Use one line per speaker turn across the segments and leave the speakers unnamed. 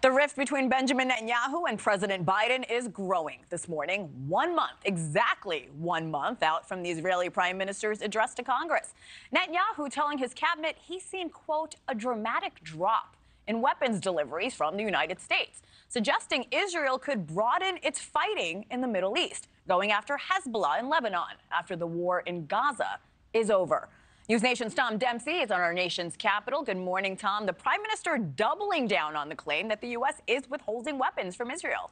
The rift between Benjamin Netanyahu and President Biden is growing this morning, 1 month, exactly 1 month out from the Israeli prime minister's address to Congress. Netanyahu telling his cabinet he's seen, quote, a dramatic drop in weapons deliveries from the United States, suggesting Israel could broaden its fighting in the Middle East, going after Hezbollah in Lebanon after the war in Gaza is over. NewsNation's Tom Dempsey is on our nation's capital. Good morning, Tom. The prime minister doubling down on the claim that the U.S. is withholding weapons from Israel.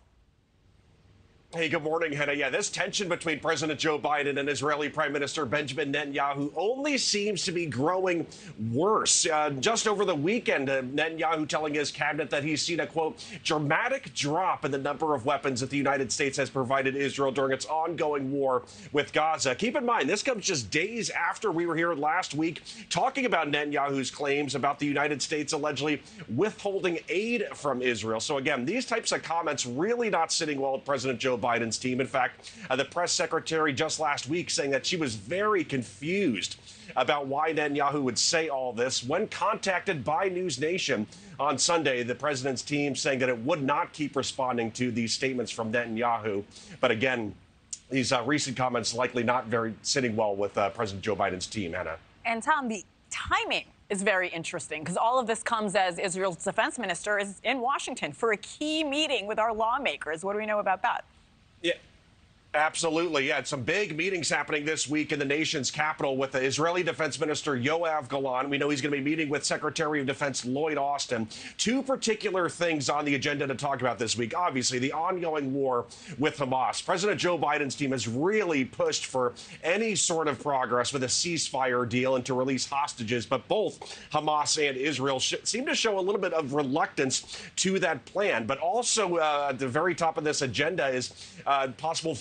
Hey, good morning, Hannah. Yeah, this tension between President Joe Biden and Israeli Prime Minister Benjamin Netanyahu only seems to be growing worse. Just over the weekend, Netanyahu telling his cabinet that he's seen a, quote, dramatic drop in the number of weapons that the United States has provided Israel during its ongoing war with Gaza. Keep in mind, this comes just days after we were here last week talking about Netanyahu's claims about the United States allegedly withholding aid from Israel. So again, these types of comments really not sitting well with President Joe Biden's team. In fact, the press secretary just last week saying that she was very confused about why Netanyahu would say all this. When contacted by NewsNation on Sunday, the president's team saying that it would not keep responding to these statements from Netanyahu. But again, these recent comments likely not very sitting well with President Joe Biden's team, Anna.
And Tom, the timing is very interesting because all of this comes as Israel's defense minister is in Washington for a key meeting with our lawmakers. What do we know about that?
Yeah, absolutely. Yeah, some big meetings happening this week in the nation's capital with the Israeli Defense Minister Yoav Gallant. We know he's going to be meeting with Secretary of Defense Lloyd Austin. Two particular things on the agenda to talk about this week. Obviously, the ongoing war with Hamas. President Joe Biden's team has really pushed for any sort of progress with a ceasefire deal and to release hostages. But both Hamas and Israel seem to show a little bit of reluctance to that plan. But also at the very top of this agenda is possible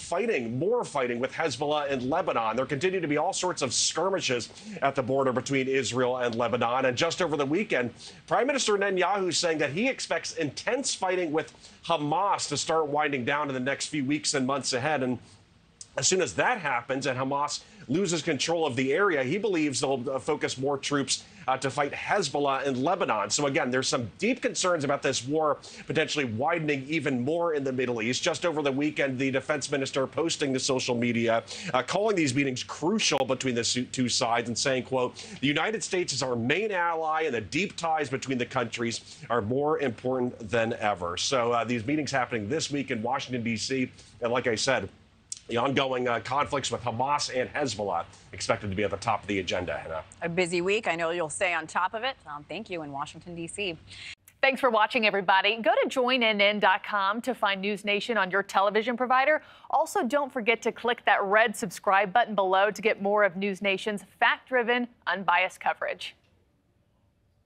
more fighting with Hezbollah in Lebanon. There continue to be all sorts of skirmishes at the border between Israel and Lebanon. And just over the weekend, Prime Minister Netanyahu saying that he expects intense fighting with Hamas to start winding down in the next few weeks and months ahead. And as soon as that happens and Hamas loses control of the area, he believes they'll focus more troops to fight Hezbollah in Lebanon. So again, there's some deep concerns about this war potentially widening even more in the Middle East. Just over the weekend, the defense minister posting to social media, calling these meetings crucial between the two sides and saying, quote, the United States is our main ally and the deep ties between the countries are more important than ever. So these meetings happening this week in Washington, D.C. And like I said, the ongoing conflicts with Hamas and Hezbollah expected to be at the top of the agenda, Hannah.
A busy week. I know you'll stay on top of it. Thank you in Washington, D.C.
Thanks for watching, everybody. Go to joinnn.com to find NewsNation on your television provider. Also, don't forget to click that red subscribe button below to get more of NewsNation's fact-driven, unbiased coverage.